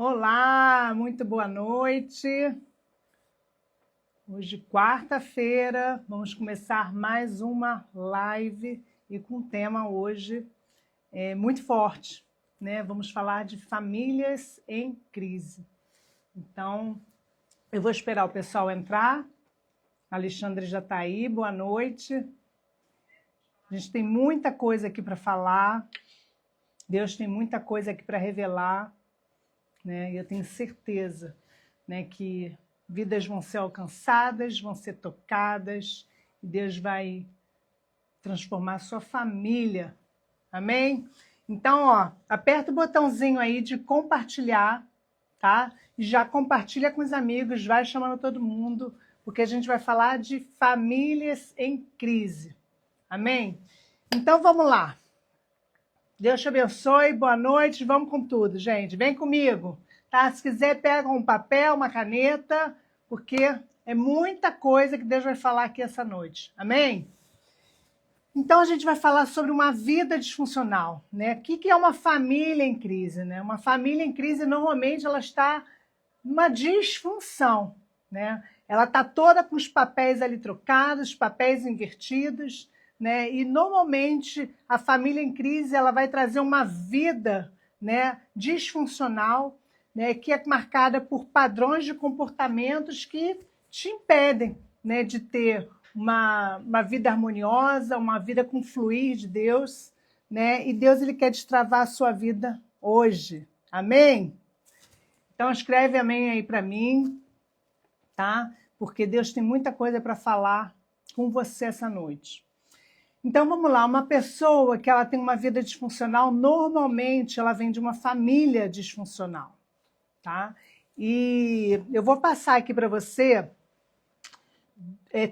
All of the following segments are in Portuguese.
Olá, muito boa noite. Hoje, quarta-feira, vamos começar mais uma live e com um tema hoje muito forte, né? Vamos falar de famílias em crise. Então, eu vou esperar o pessoal entrar. Alexandre já está aí, boa noite. A gente tem muita coisa aqui para falar. Deus tem muita coisa aqui para revelar. Né? E eu tenho certeza, né, que vidas vão ser alcançadas, vão ser tocadas, e Deus vai transformar a sua família. Amém? Então, ó, aperta o botãozinho aí de compartilhar, tá? E já compartilha com os amigos, vai chamando todo mundo, porque a gente vai falar de famílias em crise. Amém? Então, vamos lá. Deus te abençoe, boa noite, vamos com tudo, gente. Vem comigo, tá? Se quiser, pega um papel, uma caneta, porque é muita coisa que Deus vai falar aqui essa noite. Amém? Então, a gente vai falar sobre uma vida disfuncional, né? O que é uma família em crise, né? Uma família em crise, normalmente, ela está numa disfunção, né? Ela está toda com os papéis ali trocados, papéis invertidos, né? E normalmente a família em crise ela vai trazer uma vida, né, disfuncional, né, que é marcada por padrões de comportamentos que te impedem, né, de ter uma vida harmoniosa, uma vida com fluir de Deus, né? E Deus ele quer destravar a sua vida hoje. Amém? Então escreve amém aí para mim, tá? Porque Deus tem muita coisa para falar com você essa noite. Então vamos lá, uma pessoa que ela tem uma vida disfuncional, normalmente ela vem de uma família disfuncional, tá? E eu vou passar aqui para você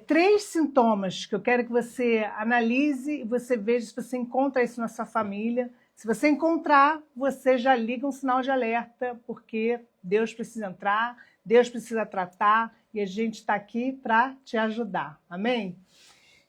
3 sintomas que eu quero que você analise e você veja se você encontra isso na sua família. Se você encontrar, você já liga um sinal de alerta, porque Deus precisa entrar, Deus precisa tratar e a gente está aqui para te ajudar. Amém?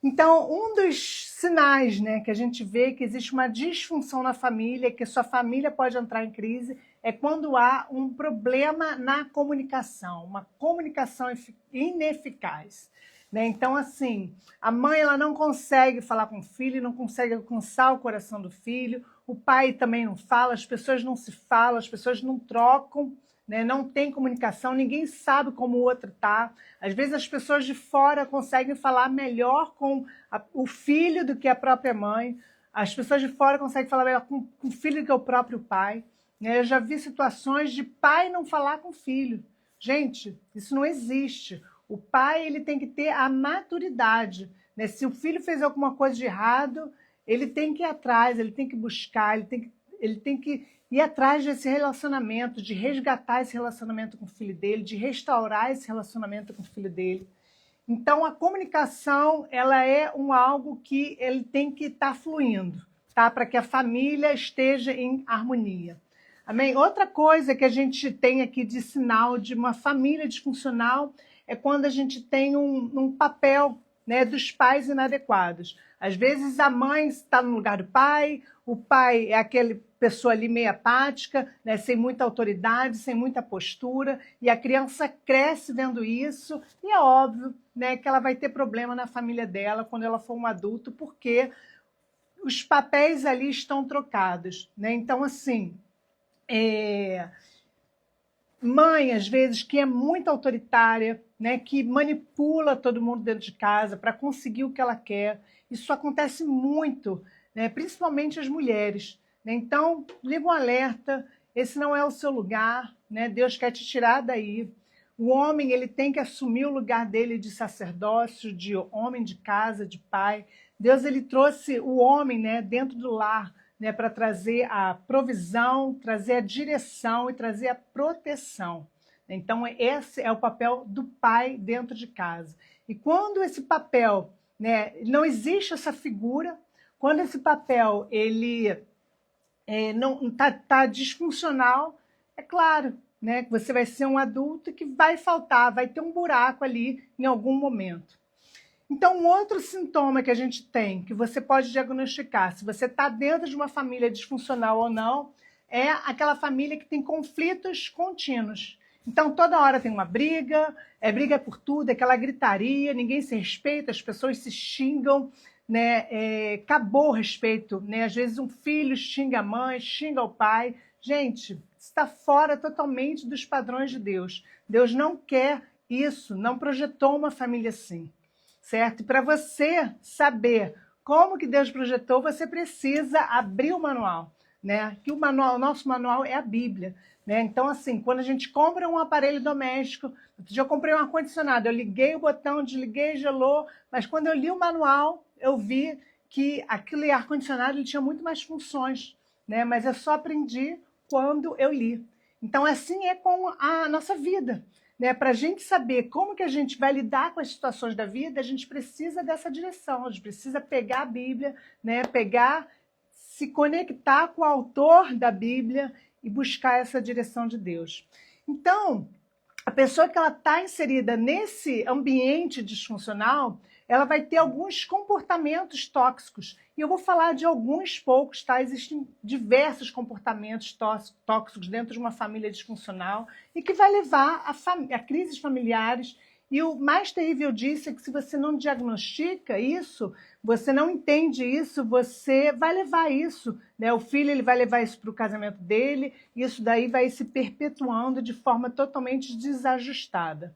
Então, um dos sinais, né, que a gente vê que existe uma disfunção na família, que a sua família pode entrar em crise, é quando há um problema na comunicação, uma comunicação ineficaz. Né? Então, assim, a mãe ela não consegue falar com o filho, não consegue alcançar o coração do filho, o pai também não fala, as pessoas não se falam, as pessoas não trocam, né? Não tem comunicação, ninguém sabe como o outro está. Às vezes as pessoas de fora conseguem falar melhor com o filho do que a própria mãe, as pessoas de fora conseguem falar melhor com o filho do que o próprio pai. Né? Eu já vi situações de pai não falar com o filho. Gente, isso não existe. O pai ele tem que ter a maturidade. Né? Se o filho fez alguma coisa de errado, ele tem que ir atrás, ele tem que buscar, ele tem que ir atrás desse relacionamento, de resgatar esse relacionamento com o filho dele, de restaurar esse relacionamento com o filho dele. Então, a comunicação ela é algo que ele tem que estar fluindo, tá? Para que a família esteja em harmonia. Amém? Outra coisa que a gente tem aqui de sinal de uma família disfuncional é quando a gente tem um papel, né, dos pais inadequados. Às vezes a mãe está no lugar do pai, o pai é aquele pessoa ali meio apática, né, sem muita autoridade, sem muita postura, e a criança cresce vendo isso, e é óbvio, né, que ela vai ter problema na família dela quando ela for um adulto, porque os papéis ali estão trocados. Né? Então, assim, mãe, às vezes, que é muito autoritária, né, que manipula todo mundo dentro de casa para conseguir o que ela quer. Isso acontece muito, né, principalmente as mulheres. Né? Então, liga um alerta, esse não é o seu lugar, né? Deus quer te tirar daí. O homem ele tem que assumir o lugar dele de sacerdócio, de homem de casa, de pai. Deus ele trouxe o homem, né, dentro do lar, né, para trazer a provisão, trazer a direção e trazer a proteção. Então, esse é o papel do pai dentro de casa. E quando esse papel, né, não existe essa figura, quando esse papel ele não tá disfuncional, é claro, né, que você vai ser um adulto que vai faltar, vai ter um buraco ali em algum momento. Então, um outro sintoma que a gente tem, que você pode diagnosticar, se você está dentro de uma família disfuncional ou não, é aquela família que tem conflitos contínuos. Então, toda hora tem uma briga, é briga por tudo, aquela gritaria, ninguém se respeita, as pessoas se xingam, né? Acabou o respeito, né? Às vezes um filho xinga a mãe, xinga o pai. Gente, está fora totalmente dos padrões de Deus. Deus não quer isso, não projetou uma família assim, certo? E para você saber como que Deus projetou, você precisa abrir o manual, né? Que o nosso manual é a Bíblia, né? Então, assim, quando a gente compra um aparelho doméstico, eu comprei um ar-condicionado, eu liguei o botão, desliguei, gelou, mas quando eu li o manual, eu vi que aquele ar-condicionado tinha muito mais funções, né? Mas eu só aprendi quando eu li. Então, assim é com a nossa vida, né? Para a gente saber como que a gente vai lidar com as situações da vida, a gente precisa dessa direção, a gente precisa pegar a Bíblia, né? Se conectar com o autor da Bíblia e buscar essa direção de Deus. Então, a pessoa que ela está inserida nesse ambiente disfuncional, ela vai ter alguns comportamentos tóxicos. E eu vou falar de alguns poucos, tá? Existem diversos comportamentos tóxicos dentro de uma família disfuncional e que vai levar a crises familiares. E o mais terrível disso é que se você não diagnostica isso, você não entende isso, você vai levar isso, né? O filho ele vai levar isso para o casamento dele, e isso daí vai se perpetuando de forma totalmente desajustada.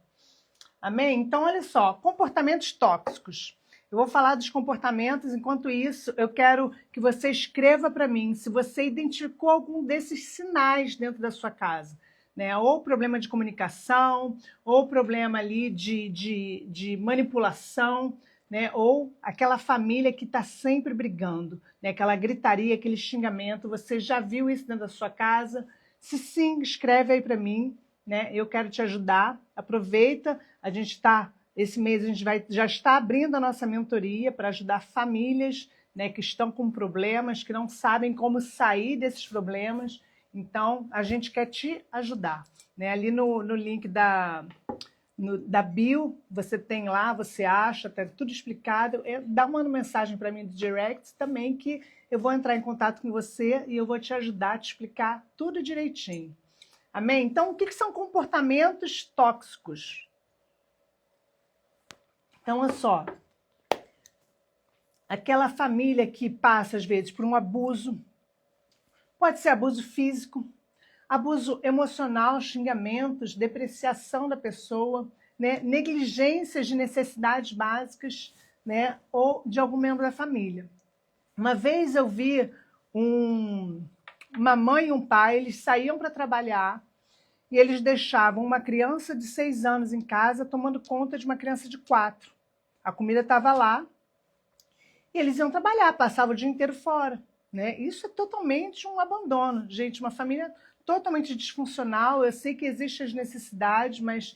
Amém? Então, olha só, comportamentos tóxicos. Eu vou falar dos comportamentos, enquanto isso, eu quero que você escreva para mim se você identificou algum desses sinais dentro da sua casa, né? Ou problema de comunicação, ou problema ali de manipulação, né? Ou aquela família que está sempre brigando, né? Aquela gritaria, aquele xingamento. Você já viu isso dentro da sua casa? Se sim, escreve aí para mim, né? Eu quero te ajudar. Aproveita, esse mês a gente já está abrindo a nossa mentoria para ajudar famílias, né, que estão com problemas, que não sabem como sair desses problemas. Então, a gente quer te ajudar, né? Ali no link da bio, você tem lá, você acha, tá tudo explicado. Dá uma mensagem para mim do direct também, que eu vou entrar em contato com você e eu vou te ajudar a te explicar tudo direitinho. Amém? Então, o que são comportamentos tóxicos? Então, olha só. Aquela família que passa, às vezes, por um abuso. Pode ser abuso físico, abuso emocional, xingamentos, depreciação da pessoa, né? Negligências de necessidades básicas, né? Ou de algum membro da família. Uma vez eu vi uma mãe e um pai, eles saíam para trabalhar e eles deixavam uma criança de 6 anos em casa tomando conta de uma criança de 4. A comida estava lá e eles iam trabalhar, passavam o dia inteiro fora, né? Isso é totalmente um abandono, gente, uma família totalmente disfuncional. Eu sei que existem as necessidades, mas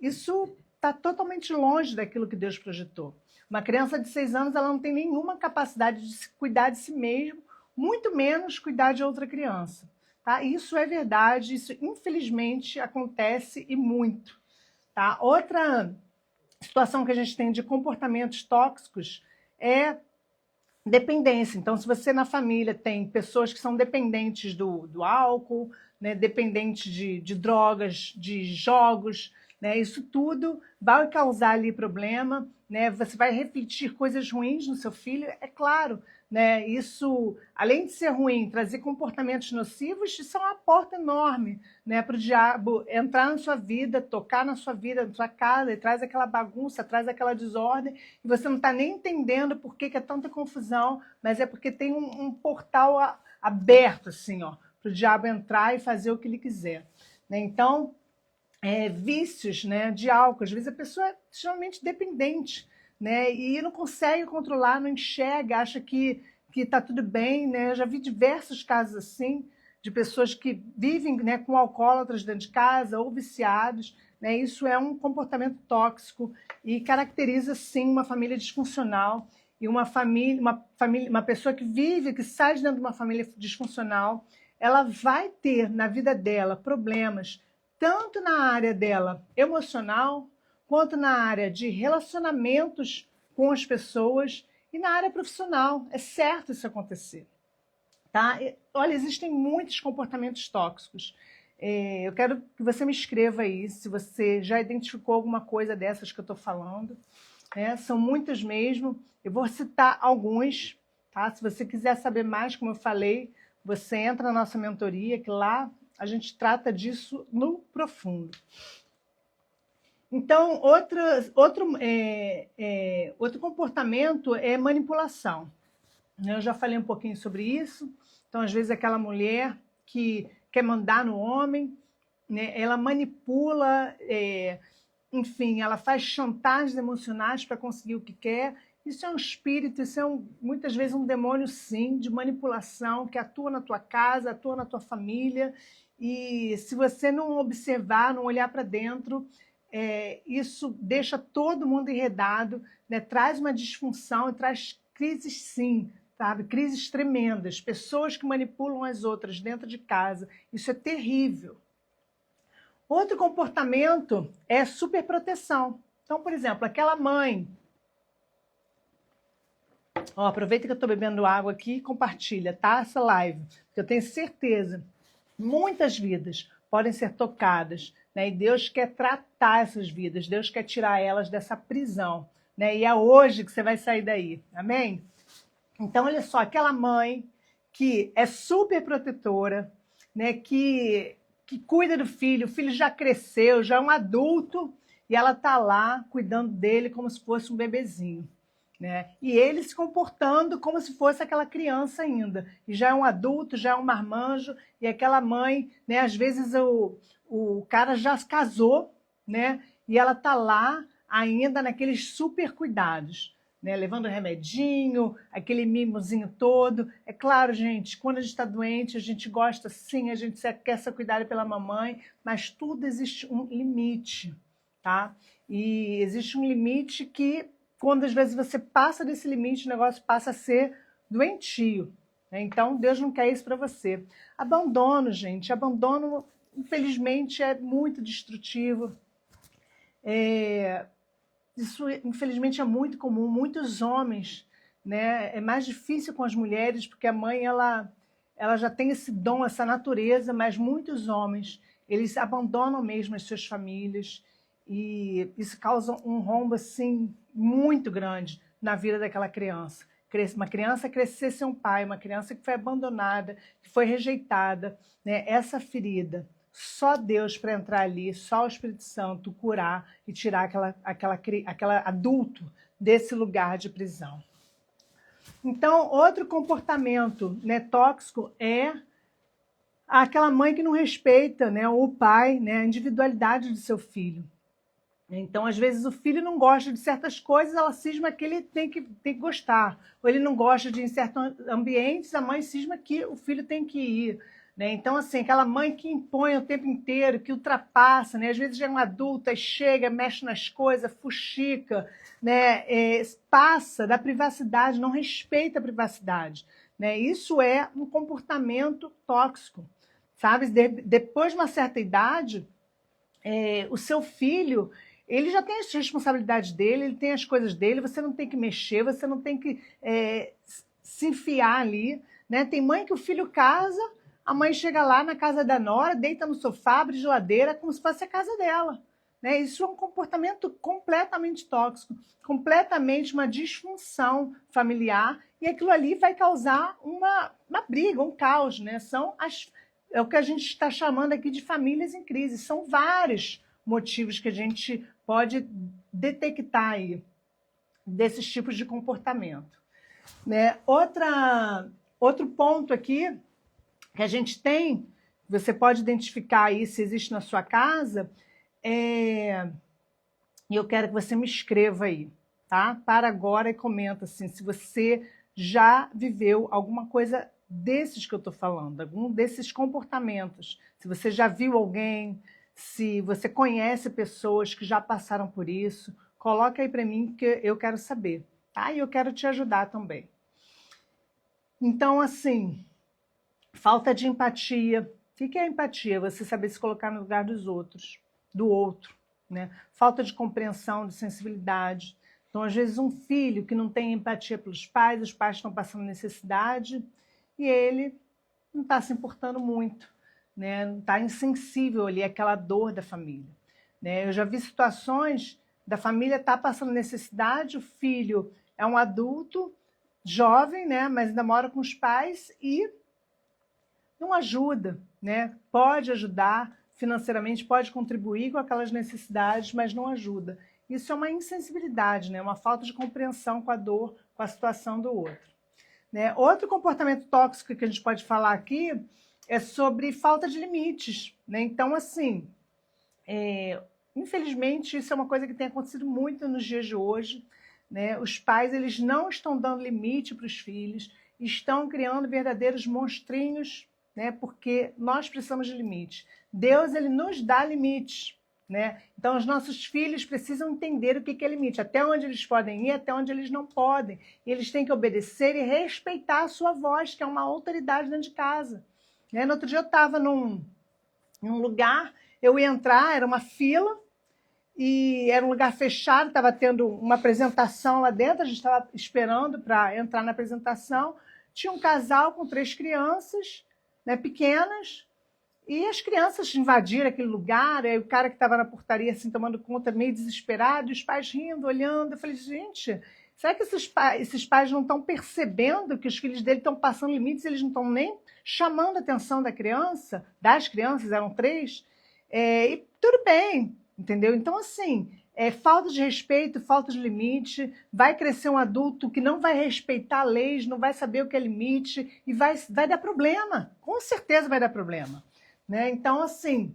isso está totalmente longe daquilo que Deus projetou. Uma criança de 6 anos, ela não tem nenhuma capacidade de se cuidar de si mesmo, muito menos cuidar de outra criança. Tá? Isso é verdade, isso infelizmente acontece e muito. Tá? Outra situação que a gente tem de comportamentos tóxicos é dependência. Então, se você na família tem pessoas que são dependentes do álcool, né, dependentes de drogas, de jogos, né, isso tudo vai causar ali problema, né, você vai refletir coisas ruins no seu filho, é claro, né, isso, além de ser ruim, trazer comportamentos nocivos, isso é uma porta enorme, né, para o diabo entrar na sua vida, tocar na sua vida, na sua casa, e traz aquela bagunça, traz aquela desordem, e você não está nem entendendo por que é tanta confusão, mas é porque tem um portal aberto, assim, ó, para o diabo entrar e fazer o que ele quiser. Né? Então, vícios, né, de álcool, às vezes a pessoa é extremamente dependente, né, e não consegue controlar, não enxerga, acha que está tudo bem, né? Eu já vi diversos casos assim, de pessoas que vivem, né, com alcoólatras dentro de casa ou viciados, né? Isso é um comportamento tóxico e caracteriza, sim, uma família disfuncional. E uma pessoa que vive, que sai de dentro de uma família disfuncional, ela vai ter na vida dela problemas, tanto na área dela emocional, quanto na área de relacionamentos com as pessoas e na área profissional. É certo isso acontecer. tá? Olha, existem muitos comportamentos tóxicos. Eu quero que você me escreva aí, se você já identificou alguma coisa dessas que eu estou falando. Né? São muitas mesmo. Eu vou citar alguns, tá? Se você quiser saber mais, como eu falei, você entra na nossa mentoria, que lá a gente trata disso no profundo. Então, outro comportamento é manipulação. Eu já falei um pouquinho sobre isso. Então, às vezes, aquela mulher que quer mandar no homem, né? Ela manipula, enfim, ela faz chantagens emocionais para conseguir o que quer. Isso é um espírito, isso é muitas vezes um demônio, sim, de manipulação, que atua na tua casa, atua na tua família. E se você não observar, não olhar para dentro, isso deixa todo mundo enredado, né? Traz uma disfunção e traz crises, sim, sabe? Crises tremendas, pessoas que manipulam as outras dentro de casa. Isso é terrível. Outro comportamento é superproteção. Então, por exemplo, aquela mãe... aproveita que eu estou bebendo água aqui e compartilha, tá? Essa live. Eu tenho certeza, muitas vidas podem ser tocadas, né? E Deus quer tratar essas vidas, Deus quer tirar elas dessa prisão, né? E é hoje que você vai sair daí, amém? Então, olha só, aquela mãe que é super protetora, né? Que cuida do filho, o filho já cresceu, já é um adulto, e ela está lá cuidando dele como se fosse um bebezinho. Né? E ele se comportando como se fosse aquela criança ainda. E já é um adulto, já é um marmanjo, e aquela mãe, né? Às vezes o cara já se casou, né? E ela está lá ainda naqueles super cuidados, né? Levando remedinho, aquele mimozinho todo. É claro, gente, quando a gente está doente, a gente gosta sim, a gente quer ser cuidado pela mamãe, mas tudo existe um limite, tá? E existe um limite que, quando às vezes você passa desse limite, o negócio passa a ser doentio. Né? Então, Deus não quer isso para você. Abandono, gente. Abandono, infelizmente, é muito destrutivo. Isso, infelizmente, é muito comum. Muitos homens, né? É mais difícil com as mulheres, porque a mãe ela já tem esse dom, essa natureza, mas muitos homens, eles abandonam mesmo as suas famílias, e isso causa um rombo assim muito grande na vida daquela criança. Uma criança crescer sem um pai, uma criança que foi abandonada, que foi rejeitada, né? Essa ferida, só Deus para entrar ali, só o Espírito Santo curar e tirar aquela adulto desse lugar de prisão. Então, outro comportamento, né, tóxico é aquela mãe que não respeita, né, o pai, né, a individualidade do seu filho. Então, às vezes, o filho não gosta de certas coisas, ela cisma que ele tem que gostar. Ou ele não gosta de ir em certos ambientes, a mãe cisma que o filho tem que ir. Né? Então, assim, aquela mãe que impõe o tempo inteiro, que ultrapassa, né? Às vezes já é uma adulta, chega, mexe nas coisas, fuxica, né? Passa da privacidade, não respeita a privacidade. Né? Isso é um comportamento tóxico. Sabe? Depois de uma certa idade, o seu filho... ele já tem as responsabilidades dele, ele tem as coisas dele, você não tem que mexer, você não tem que se enfiar ali. Né? Tem mãe que o filho casa, a mãe chega lá na casa da nora, deita no sofá, abre geladeira, como se fosse a casa dela. Né? Isso é um comportamento completamente tóxico, completamente uma disfunção familiar, e aquilo ali vai causar uma briga, um caos. Né? É o que a gente está chamando aqui de famílias em crise. São vários motivos que a gente pode detectar aí desses tipos de comportamento. Né? Outro ponto aqui que a gente tem, você pode identificar aí se existe na sua casa, e eu quero que você me escreva aí, tá? Para agora, e comenta assim, se você já viveu alguma coisa desses que eu estou falando, algum desses comportamentos, se você já viu alguém, se você conhece pessoas que já passaram por isso, coloca aí para mim que eu quero saber, tá? E eu quero te ajudar também. Então, assim, falta de empatia. O que é empatia? Você saber se colocar no lugar dos outros, do outro, né? Falta de compreensão, de sensibilidade. Então, às vezes, um filho que não tem empatia pelos pais, os pais estão passando necessidade, e ele não está se importando muito, né? Não está insensível ali àquela dor da família, né? Eu já vi situações da família estar passando necessidade, o filho é um adulto, jovem, né? Mas ainda mora com os pais e não ajuda, né? Pode ajudar financeiramente, pode contribuir com aquelas necessidades, mas não ajuda. Isso é uma insensibilidade, né? Uma falta de compreensão com a dor, com a situação do outro, né? Outro comportamento tóxico que a gente pode falar aqui é sobre falta de limites, né? Então, assim, infelizmente, isso é uma coisa que tem acontecido muito nos dias de hoje, né? Os pais, eles não estão dando limite para os filhos, estão criando verdadeiros monstrinhos, né? Porque nós precisamos de limites. Deus, ele nos dá limites, né? Então, os nossos filhos precisam entender o que é limite, até onde eles podem ir, até onde eles não podem. E eles têm que obedecer e respeitar a sua voz, que é uma autoridade dentro de casa, né? No outro dia eu estava num lugar, eu ia entrar, era uma fila, e era um lugar fechado, estava tendo uma apresentação lá dentro, a gente estava esperando para entrar na apresentação, tinha um casal com 3 crianças, né, pequenas, e as crianças invadiram aquele lugar, aí o cara que estava na portaria assim, tomando conta, meio desesperado, e os pais rindo, olhando. Eu falei, gente, será que esses pais não estão percebendo que os filhos dele estão passando limites, eles não estão nem chamando a atenção das crianças, eram 3, e tudo bem, entendeu? Então, assim, falta de respeito, falta de limite, vai crescer um adulto que não vai respeitar leis, não vai saber o que é limite, e vai dar problema, com certeza vai dar problema, né? Então, assim,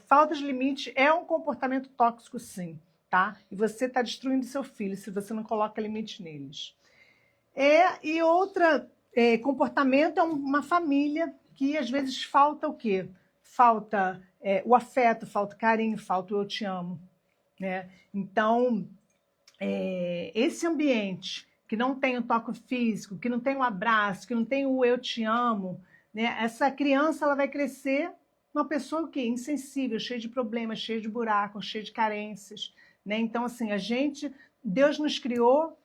falta de limite é um comportamento tóxico, sim, tá? E você está destruindo seu filho se você não coloca limite neles. E outra comportamento é uma família que às vezes falta o quê? Falta o afeto, falta o carinho, falta o eu te amo, né? Então, esse ambiente que não tem o toque físico, que não tem o abraço, que não tem o eu te amo, né? Essa criança ela vai crescer uma pessoa o quê? Insensível, cheia de problemas, cheia de buracos, cheia de carências, né? Então, assim, Deus nos criou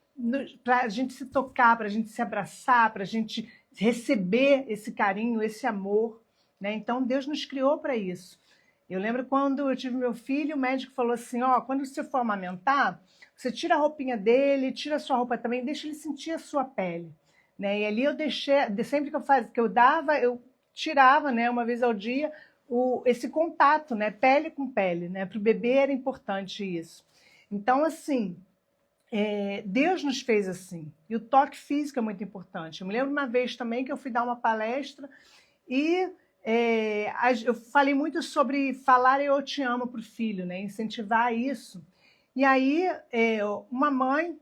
para a gente se tocar, para a gente se abraçar, para a gente receber esse carinho, esse amor, né? Então, Deus nos criou para isso. Eu lembro quando eu tive meu filho, o médico falou assim, quando você for amamentar, você tira a roupinha dele, tira a sua roupa também, deixa ele sentir a sua pele, né? E ali eu deixei, sempre que eu dava, eu tirava, né, uma vez ao dia, esse contato, né, pele com pele, né? Para o bebê era importante isso. Então, assim, Deus nos fez assim. E o toque físico é muito importante. Eu me lembro uma vez também que eu fui dar uma palestra e eu falei muito sobre falar eu te amo para o filho, né? Incentivar isso. E aí, uma mãe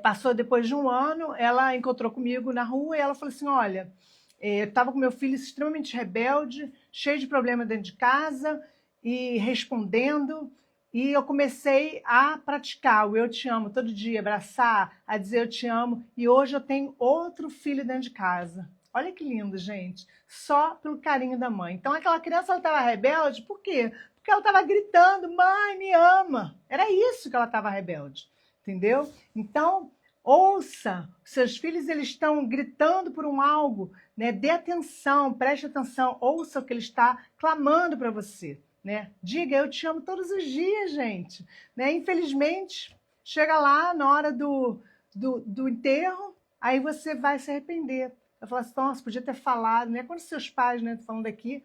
passou depois de um ano, ela encontrou comigo na rua e ela falou assim, olha, eu estava com meu filho extremamente rebelde, cheio de problema dentro de casa e respondendo, e eu comecei a praticar o eu te amo todo dia, abraçar, a dizer eu te amo, e hoje eu tenho outro filho dentro de casa. Olha que lindo, gente, só pelo carinho da mãe. Então aquela criança estava rebelde, por quê? Porque ela estava gritando, mãe, me ama. Era isso que ela estava rebelde, entendeu? Então, ouça, seus filhos eles estão gritando por algo, né? Dê atenção, preste atenção, ouça o que ele está clamando para você, né? Diga, eu te amo todos os dias, gente, né? Infelizmente, chega lá na hora do enterro, aí você vai se arrepender. Vai falar assim, nossa, podia ter falado, né? Quando seus pais, né, falando aqui,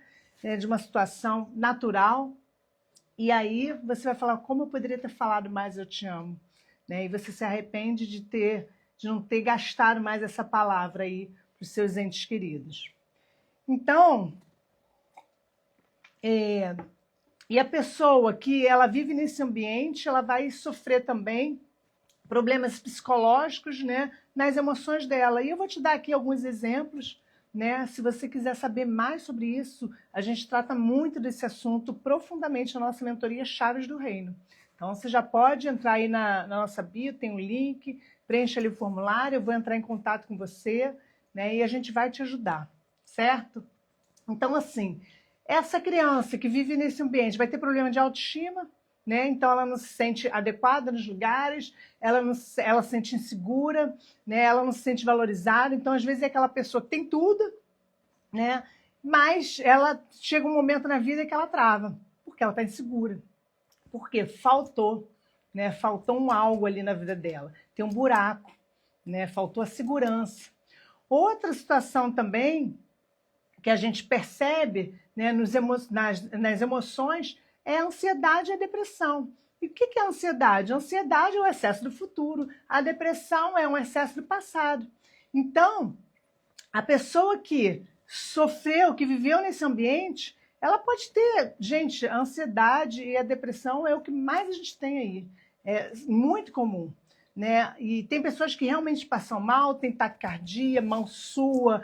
de uma situação natural, e aí você vai falar, como eu poderia ter falado mais eu te amo, né? E você se arrepende de não ter gastado mais essa palavra aí para os seus entes queridos. Então, e a pessoa que ela vive nesse ambiente, ela vai sofrer também problemas psicológicos, né, nas emoções dela. E eu vou te dar aqui alguns exemplos, né? Se você quiser saber mais sobre isso, a gente trata muito desse assunto profundamente na nossa mentoria Chaves do Reino. Então, você já pode entrar aí na nossa bio, tem um link, preencha ali o formulário, eu vou entrar em contato com você, né? E a gente vai te ajudar, certo? Então, assim, essa criança que vive nesse ambiente vai ter problema de autoestima, né? Então ela não se sente adequada nos lugares, ela se sente insegura, né? Ela não se sente valorizada. Então, às vezes, é aquela pessoa que tem tudo, né? Mas ela chega um momento na vida que ela trava, porque ela está insegura. Porque faltou, né? Faltou um algo ali na vida dela. Tem um buraco, né? Faltou a segurança. Outra situação também que a gente percebe, né, nas emoções é a ansiedade e a depressão. E o que é a ansiedade? A ansiedade é o excesso do futuro, a depressão é um excesso do passado. Então, a pessoa que sofreu, que viveu nesse ambiente, ela pode ter, gente, a ansiedade e a depressão é o que mais a gente tem aí. É muito comum, né? E tem pessoas que realmente passam mal, tem taquicardia, mão sua,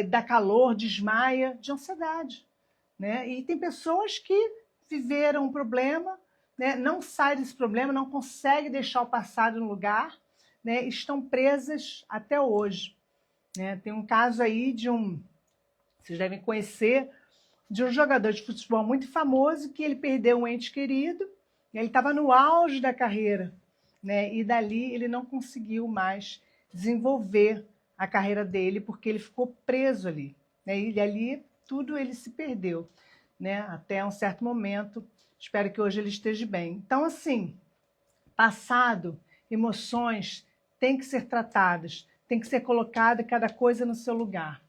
dá calor, desmaia, de ansiedade, né? E tem pessoas que viveram um problema, né? Não saem desse problema, não conseguem deixar o passado no lugar, né? Estão presas até hoje, né? Tem um caso aí vocês devem conhecer, de um jogador de futebol muito famoso que ele perdeu um ente querido, e ele estava no auge da carreira, né? E dali ele não conseguiu mais desenvolver a carreira dele porque ele ficou preso ali, né? E ali tudo ele se perdeu, né? Até um certo momento. Espero que hoje ele esteja bem. Então, assim, passado, emoções têm que ser tratadas, tem que ser colocada cada coisa no seu lugar.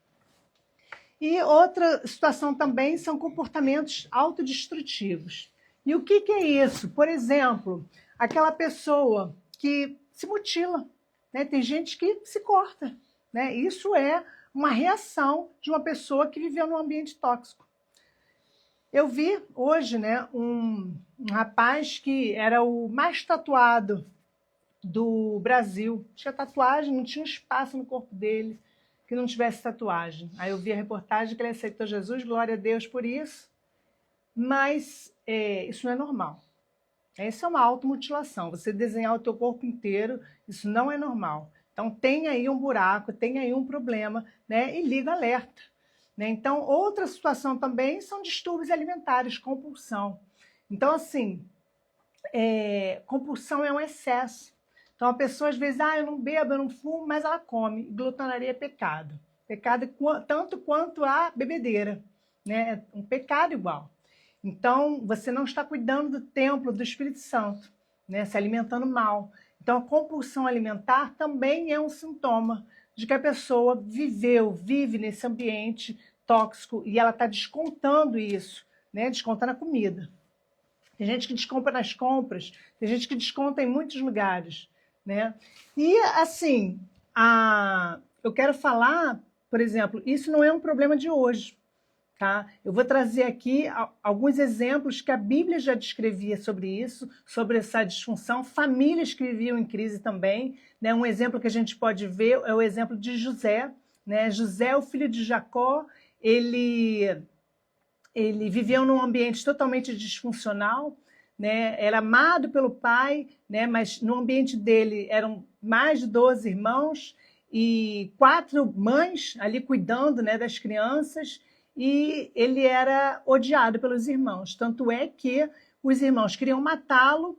E outra situação também são comportamentos autodestrutivos. E o que é isso? Por exemplo, aquela pessoa que se mutila, né? Tem gente que se corta, né? Isso é uma reação de uma pessoa que viveu num ambiente tóxico. Eu vi hoje, né, um rapaz que era o mais tatuado do Brasil. Tinha tatuagem, não tinha espaço no corpo dele que não tivesse tatuagem. Aí eu vi a reportagem que ele aceitou Jesus, glória a Deus por isso, mas isso não é normal. Essa é uma automutilação, você desenhar o teu corpo inteiro, isso não é normal. Então tem aí um buraco, tem aí um problema, né? E liga alerta, né? Então, outra situação também são distúrbios alimentares, compulsão. Então, assim, compulsão é um excesso. Então a pessoa às vezes, eu não bebo, eu não fumo, mas ela come. Glutonaria é pecado. Pecado tanto quanto a bebedeira, né? É um pecado igual. Então você não está cuidando do templo do Espírito Santo, né? Se alimentando mal. Então a compulsão alimentar também é um sintoma de que a pessoa vive nesse ambiente tóxico e ela está descontando isso, né? Descontando a comida. Tem gente que desconta nas compras, tem gente que desconta em muitos lugares, né? E, assim, eu quero falar, por exemplo, isso não é um problema de hoje, tá? Eu vou trazer aqui alguns exemplos que a Bíblia já descrevia sobre isso, sobre essa disfunção, famílias que viviam em crise também, né? Um exemplo que a gente pode ver é o exemplo de José, né? José, o filho de Jacó, ele viveu num ambiente totalmente disfuncional, né? Era amado pelo pai, né? Mas no ambiente dele eram mais de 12 irmãos e 4 mães ali cuidando, né, das crianças, e ele era odiado pelos irmãos. Tanto é que os irmãos queriam matá-lo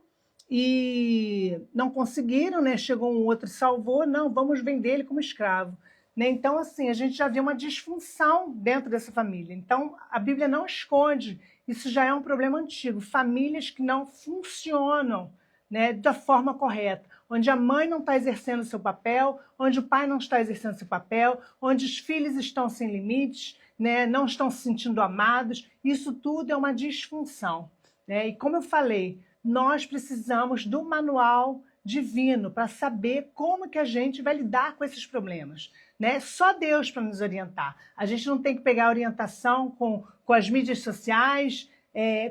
e não conseguiram, né? Chegou um outro e salvou, não, vamos vender ele como escravo. Né? Então, assim, a gente já vê uma disfunção dentro dessa família. Então, a Bíblia não esconde, isso já é um problema antigo. Famílias que não funcionam, né, da forma correta, onde a mãe não está exercendo o seu papel, onde o pai não está exercendo o seu papel, onde os filhos estão sem limites, né, não estão se sentindo amados. Isso tudo é uma disfunção. Né? E como eu falei, nós precisamos do manual divino para saber como que a gente vai lidar com esses problemas. Né? Só Deus para nos orientar. A gente não tem que pegar orientação com as mídias sociais,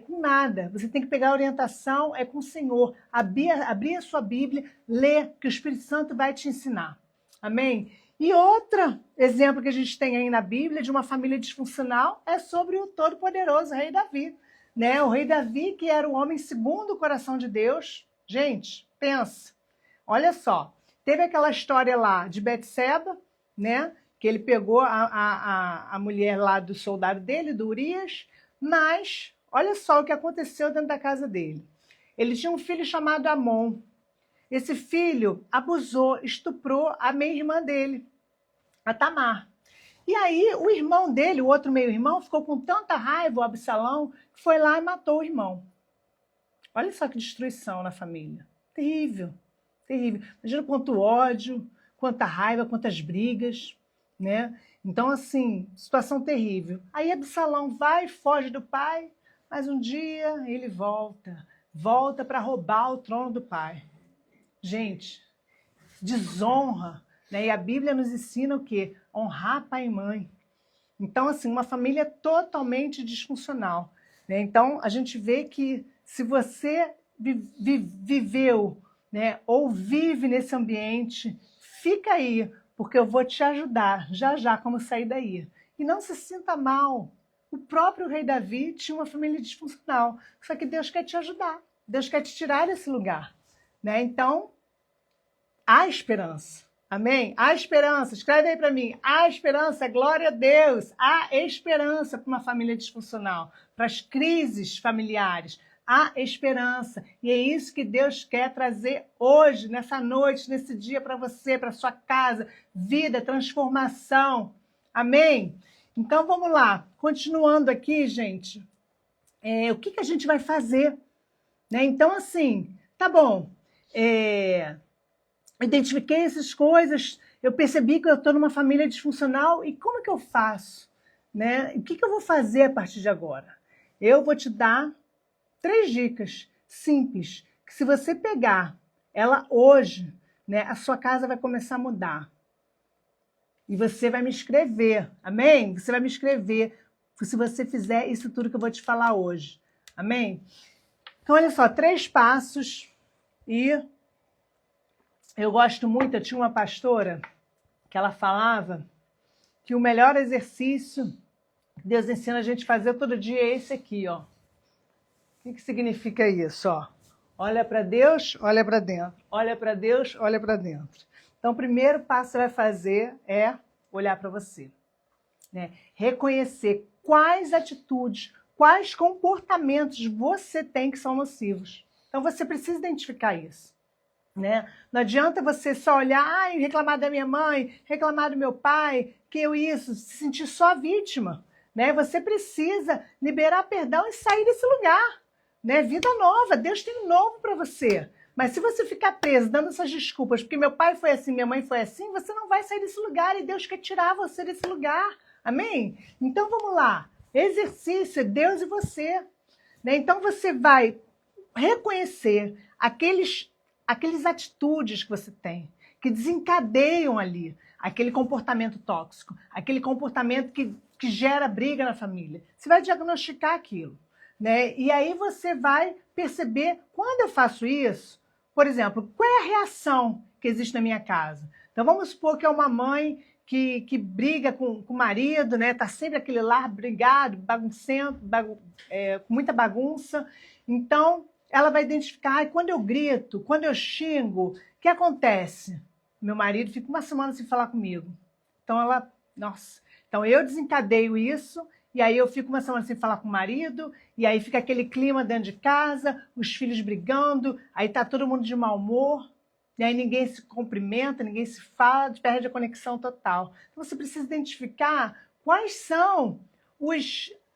com nada. Você tem que pegar orientação com o Senhor. Abrir a sua Bíblia, ler, que o Espírito Santo vai te ensinar. Amém? E outro exemplo que a gente tem aí na Bíblia de uma família disfuncional é sobre o todo-poderoso rei Davi. Né? O rei Davi, que era o homem segundo o coração de Deus. Gente, pensa. Olha só. Teve aquela história lá de Betseba, né? Que ele pegou a mulher lá do soldado dele, do Urias, mas olha só o que aconteceu dentro da casa dele. Ele tinha um filho chamado Amon. Esse filho abusou, estuprou a meia-irmã dele, a Tamar. E aí o irmão dele, o outro meio-irmão, ficou com tanta raiva, o Absalão, que foi lá e matou o irmão. Olha só que destruição na família. Terrível, terrível. Imagina quanto ódio, quanta raiva, quantas brigas, né? Então, assim, situação terrível. Aí Absalão vai, foge do pai, mas um dia ele volta para roubar o trono do pai. Gente, desonra, né? E a Bíblia nos ensina o quê? Honrar pai e mãe. Então, assim, uma família totalmente disfuncional, né? Então, a gente vê que se você viveu, né, ou vive nesse ambiente, fica aí, porque eu vou te ajudar já como sair daí. E não se sinta mal. O próprio rei Davi tinha uma família disfuncional, só que Deus quer te ajudar. Deus quer te tirar desse lugar, né? Então, há esperança. Amém? Há esperança. Escreve aí para mim. Há esperança. Glória a Deus. Há esperança para uma família disfuncional, para as crises familiares. Há esperança. E é isso que Deus quer trazer hoje, nessa noite, nesse dia para você, para sua casa. Vida, transformação. Amém? Então vamos lá. Continuando aqui, gente. O que a gente vai fazer? Né? Então, assim, tá bom. Identifiquei essas coisas, eu percebi que eu estou numa família disfuncional e como é que eu faço? Né? O que eu vou fazer a partir de agora? Eu vou te dar 3 dicas simples, que se você pegar ela hoje, né, a sua casa vai começar a mudar. E você vai me escrever, amém? Você vai me escrever se você fizer isso tudo que eu vou te falar hoje, amém? Então, olha só, 3 passos e... Eu gosto muito, eu tinha uma pastora que ela falava que o melhor exercício que Deus ensina a gente a fazer todo dia é esse aqui, ó. O que significa isso, ó? Olha para Deus, olha para dentro. Olha para Deus, olha para dentro. Então, o primeiro passo que você vai fazer é olhar para você, né? Reconhecer quais atitudes, quais comportamentos você tem que são nocivos. Então, você precisa identificar isso. Né? Não adianta você só olhar e reclamar da minha mãe, reclamar do meu pai, que eu isso, se sentir só vítima. Né? Você precisa liberar perdão e sair desse lugar. Né? Vida nova, Deus tem um novo para você. Mas se você ficar preso, dando essas desculpas, porque meu pai foi assim, minha mãe foi assim, você não vai sair desse lugar e Deus quer tirar você desse lugar. Amém? Então vamos lá. Exercício é Deus e você. Né? Então você vai reconhecer aqueles atitudes que você tem, que desencadeiam ali aquele comportamento tóxico, aquele comportamento que gera briga na família. Você vai diagnosticar aquilo, né? E aí você vai perceber, quando eu faço isso, por exemplo, qual é a reação que existe na minha casa? Então vamos supor que é uma mãe que briga com o marido, né? Tá sempre aquele lar brigado, baguncento, com muita bagunça. Então, ela vai identificar, quando eu grito, quando eu xingo, o que acontece? Meu marido fica uma semana sem falar comigo. Então então eu desencadeio isso, e aí eu fico uma semana sem falar com o marido, e aí fica aquele clima dentro de casa, os filhos brigando, aí tá todo mundo de mau humor, e aí ninguém se cumprimenta, ninguém se fala, perde a conexão total. Então você precisa identificar quais são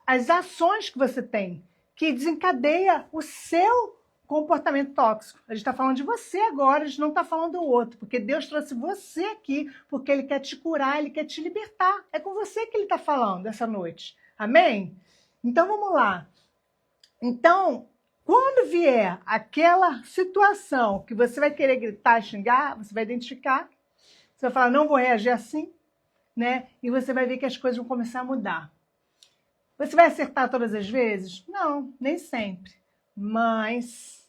as ações que você tem, que desencadeia o seu comportamento tóxico. A gente está falando de você agora, a gente não está falando do outro, porque Deus trouxe você aqui, porque Ele quer te curar, Ele quer te libertar. É com você que Ele está falando essa noite. Amém? Então vamos lá. Então, quando vier aquela situação que você vai querer gritar, xingar, você vai identificar, você vai falar, não vou reagir assim, né? E você vai ver que as coisas vão começar a mudar. Você vai acertar todas as vezes? Não, nem sempre. Mas,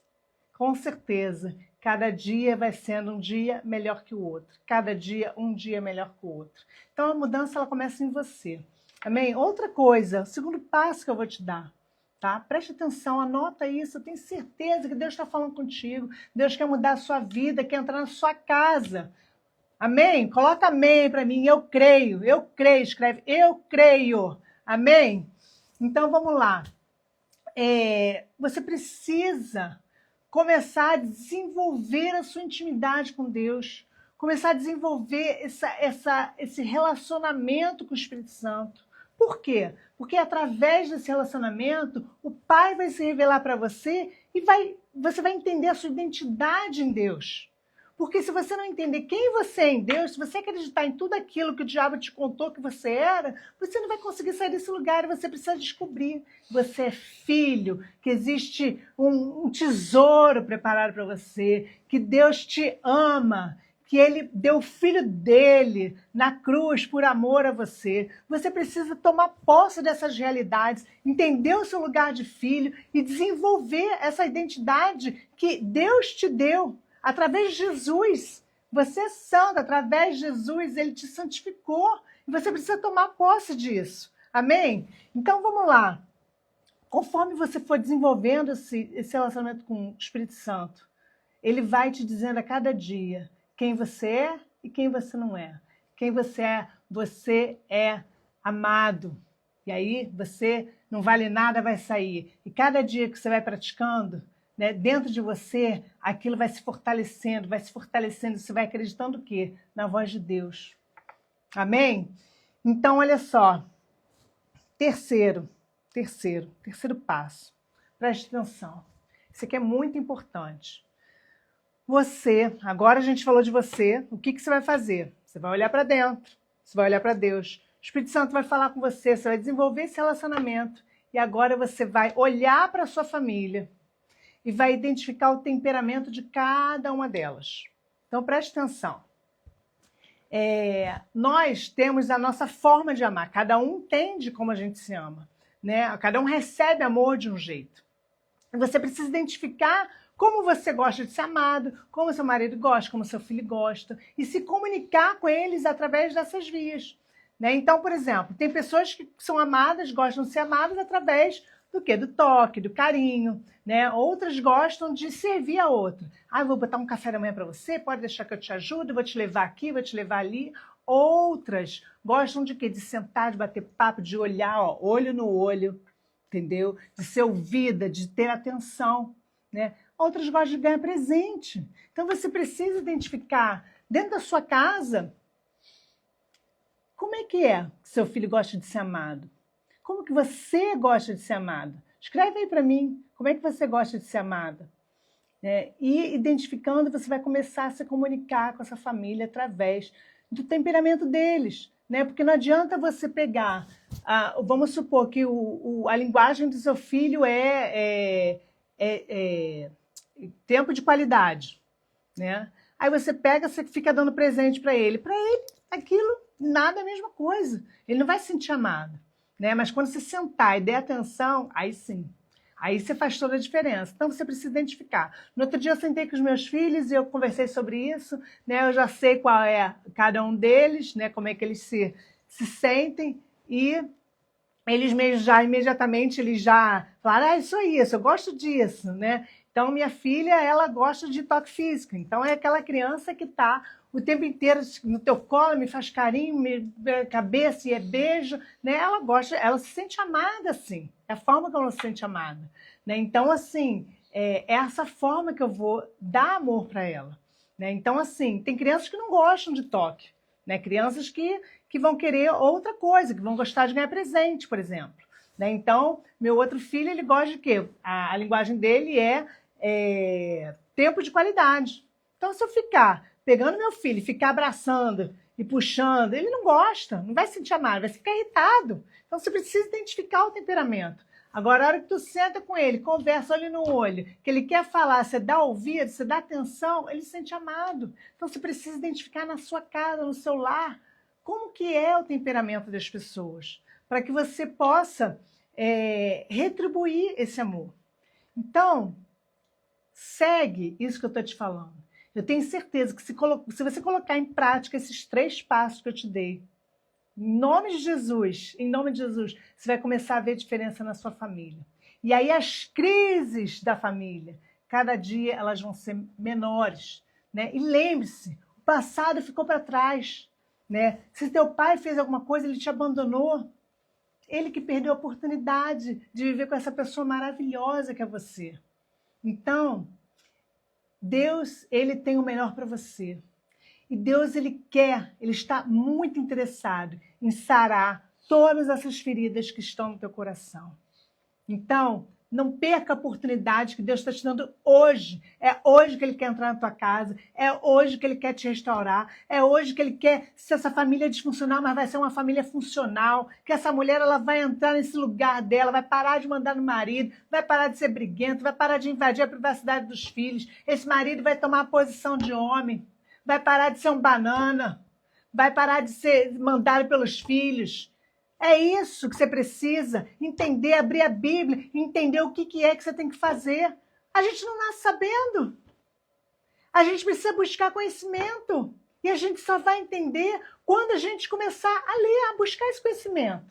com certeza, cada dia vai sendo um dia melhor que o outro. Cada dia, um dia melhor que o outro. Então, a mudança, ela começa em você. Amém? Outra coisa, o segundo passo que eu vou te dar, tá? Preste atenção, anota isso. Eu tenho certeza que Deus está falando contigo. Deus quer mudar a sua vida, quer entrar na sua casa. Amém? Coloca amém para mim. Eu creio, escreve, eu creio. Amém? Então, vamos lá. Você precisa começar a desenvolver a sua intimidade com Deus. começar a desenvolver esse relacionamento com o Espírito Santo. Por quê? Porque através desse relacionamento, o Pai vai se revelar para você e você vai entender a sua identidade em Deus. Porque se você não entender quem você é em Deus, se você acreditar em tudo aquilo que o diabo te contou que você era, você não vai conseguir sair desse lugar e você precisa descobrir que você é filho, que existe um tesouro preparado para você, que Deus te ama, que Ele deu o Filho dele na cruz por amor a você. Você precisa tomar posse dessas realidades, entender o seu lugar de filho e desenvolver essa identidade que Deus te deu. Através de Jesus, você é santo, através de Jesus, Ele te santificou, e você precisa tomar posse disso, amém? Então vamos lá, conforme você for desenvolvendo esse relacionamento com o Espírito Santo, Ele vai te dizendo a cada dia quem você é e quem você não é. Quem você é amado, e aí você não vale nada, vai sair, e cada dia que você vai praticando, né, dentro de você, aquilo vai se fortalecendo, você vai acreditando o quê? Na voz de Deus. Amém? Então, olha só. Terceiro passo. Preste atenção. Isso aqui é muito importante. Agora a gente falou de você, o que você vai fazer? Você vai olhar para dentro, você vai olhar para Deus. O Espírito Santo vai falar com você, você vai desenvolver esse relacionamento, e agora você vai olhar para a sua família, e vai identificar o temperamento de cada uma delas. Então, preste atenção. Nós temos a nossa forma de amar. Cada um entende como a gente se ama, né? Cada um recebe amor de um jeito. E você precisa identificar como você gosta de ser amado, como seu marido gosta, como seu filho gosta, e se comunicar com eles através dessas vias, né? Então, por exemplo, tem pessoas que são amadas, gostam de ser amadas através do quê? Do toque, do carinho, né? Outras gostam de servir a outra. Eu vou botar um café da manhã para você, pode deixar que eu te ajudo, vou te levar aqui, vou te levar ali. Outras gostam de quê? De sentar, de bater papo, de olhar, ó, olho no olho, entendeu? De ser ouvida, de ter atenção, né? Outras gostam de ganhar presente. Então você precisa identificar dentro da sua casa como é que seu filho gosta de ser amado. Como que você gosta de ser amada? Escreve aí para mim, como é que você gosta de ser amada? E identificando, você vai começar a se comunicar com essa família através do temperamento deles, né? Porque não adianta você pegar, vamos supor que a linguagem do seu filho é tempo de qualidade, né? Aí você pega, você fica dando presente para ele. Para ele, aquilo nada é a mesma coisa. Ele não vai se sentir amado, né? Mas quando você sentar e der atenção, aí sim. Aí você faz toda a diferença. Então você precisa identificar. No outro dia eu sentei com os meus filhos e eu conversei sobre isso, né? Eu já sei qual é cada um deles, né? Como é que eles se sentem, e eles imediatamente eles já falaram, isso é isso, eu gosto disso, né? Então minha filha, ela gosta de toque físico. Então é aquela criança que está o tempo inteiro no teu colo, me faz carinho, me cabeça e é beijo, né? Ela gosta, ela se sente amada assim. É a forma como ela se sente amada, né? Então assim, é essa forma que eu vou dar amor para ela, né? Então assim, tem crianças que não gostam de toque, né? Crianças que vão querer outra coisa, que vão gostar de ganhar presente, por exemplo, né? Então, meu outro filho, ele gosta de quê? A linguagem dele é tempo de qualidade. Então, se eu ficar pegando meu filho, ficar abraçando e puxando, ele não gosta, não vai se sentir amado, vai ficar irritado. Então, você precisa identificar o temperamento. Agora, a hora que tu senta com ele, conversa olho no olho, que ele quer falar, você dá ouvido, você dá atenção, ele se sente amado. Então, você precisa identificar na sua casa, no seu lar, como que é o temperamento das pessoas, para que você possa retribuir esse amor. Então, segue isso que eu estou te falando. Eu tenho certeza que se você colocar em prática esses 3 passos que eu te dei, em nome de Jesus, você vai começar a ver diferença na sua família. E aí as crises da família, cada dia elas vão ser menores, né? E lembre-se, o passado ficou para trás, né? Se teu pai fez alguma coisa, ele te abandonou, ele que perdeu a oportunidade de viver com essa pessoa maravilhosa que é você. Então, Deus, ele tem o melhor para você. E Deus, Ele está muito interessado em sarar todas essas feridas que estão no teu coração. Então, não perca a oportunidade que Deus está te dando hoje. É hoje que Ele quer entrar na tua casa, é hoje que Ele quer te restaurar, é hoje que Ele quer, se essa família é disfuncional, mas vai ser uma família funcional, que essa mulher ela vai entrar nesse lugar dela, vai parar de mandar no marido, vai parar de ser briguento, vai parar de invadir a privacidade dos filhos, esse marido vai tomar a posição de homem, vai parar de ser um banana, vai parar de ser mandado pelos filhos. É isso que você precisa, entender, abrir a Bíblia, entender o que é que você tem que fazer. A gente não nasce sabendo. A gente precisa buscar conhecimento. E a gente só vai entender quando a gente começar a ler, a buscar esse conhecimento.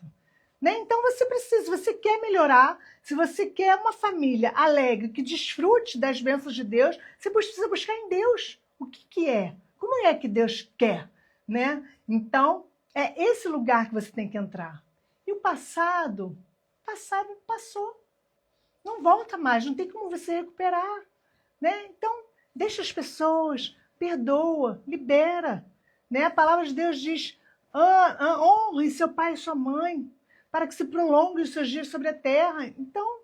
Né? Então você precisa, se você quer melhorar, se você quer uma família alegre, que desfrute das bênçãos de Deus, você precisa buscar em Deus o que é, como é que Deus quer. Né? Então, é esse lugar que você tem que entrar. E o passado passou. Não volta mais, não tem como você recuperar. Né? Então, deixa as pessoas, perdoa, libera. Né? A palavra de Deus diz, honre seu pai e sua mãe, para que se prolongue os seus dias sobre a terra. Então,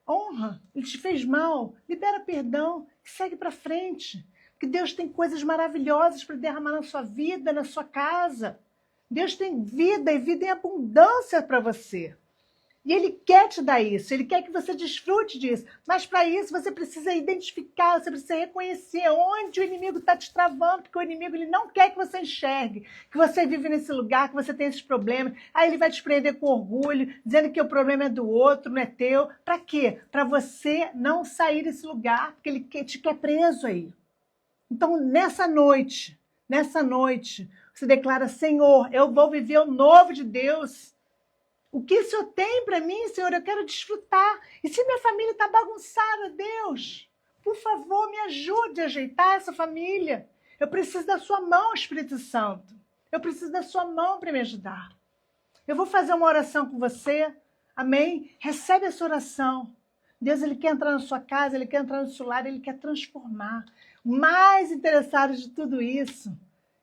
honra, ele te fez mal, libera perdão e segue para frente. Porque Deus tem coisas maravilhosas para derramar na sua vida, na sua casa. Deus tem vida e vida em abundância para você. E Ele quer te dar isso, Ele quer que você desfrute disso. Mas para isso você precisa identificar, você precisa reconhecer onde o inimigo está te travando, porque o inimigo ele não quer que você enxergue, que você vive nesse lugar, que você tem esses problemas. Aí ele vai te prender com orgulho, dizendo que o problema é do outro, não é teu. Para quê? Para você não sair desse lugar, porque ele te quer preso aí. Então, nessa noite, você declara, Senhor, eu vou viver o novo de Deus. O que o Senhor tem para mim, Senhor, eu quero desfrutar. E se minha família está bagunçada, Deus, por favor, me ajude a ajeitar essa família. Eu preciso da sua mão, Espírito Santo. Eu preciso da sua mão para me ajudar. Eu vou fazer uma oração com você. Amém? Recebe essa oração. Deus, Ele quer entrar na sua casa, Ele quer entrar no seu lar, Ele quer transformar. O mais interessado de tudo isso,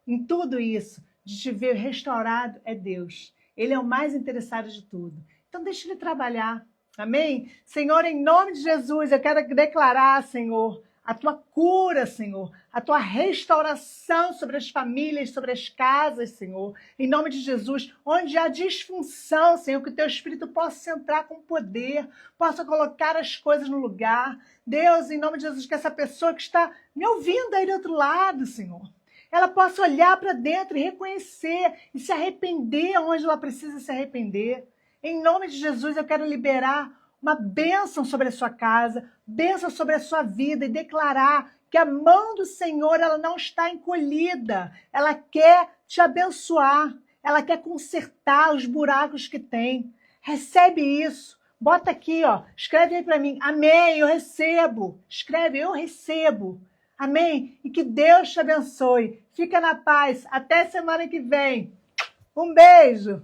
em tudo isso, de te ver restaurado, é Deus. Ele é o mais interessado de tudo. Então, deixa Ele trabalhar. Amém? Senhor, em nome de Jesus, eu quero declarar, Senhor, a Tua cura, Senhor, a Tua restauração sobre as famílias, sobre as casas, Senhor. Em nome de Jesus, onde há disfunção, Senhor, que o Teu Espírito possa entrar com poder, possa colocar as coisas no lugar. Deus, em nome de Jesus, que essa pessoa que está me ouvindo aí do outro lado, Senhor, ela possa olhar para dentro e reconhecer e se arrepender onde ela precisa se arrepender. Em nome de Jesus, eu quero liberar uma bênção sobre a sua casa, bênção sobre a sua vida e declarar que a mão do Senhor ela não está encolhida. Ela quer te abençoar, ela quer consertar os buracos que tem. Recebe isso. Bota aqui, ó, escreve aí para mim. Amém, eu recebo. Escreve, eu recebo. Amém? E que Deus te abençoe. Fica na paz. Até semana que vem. Um beijo.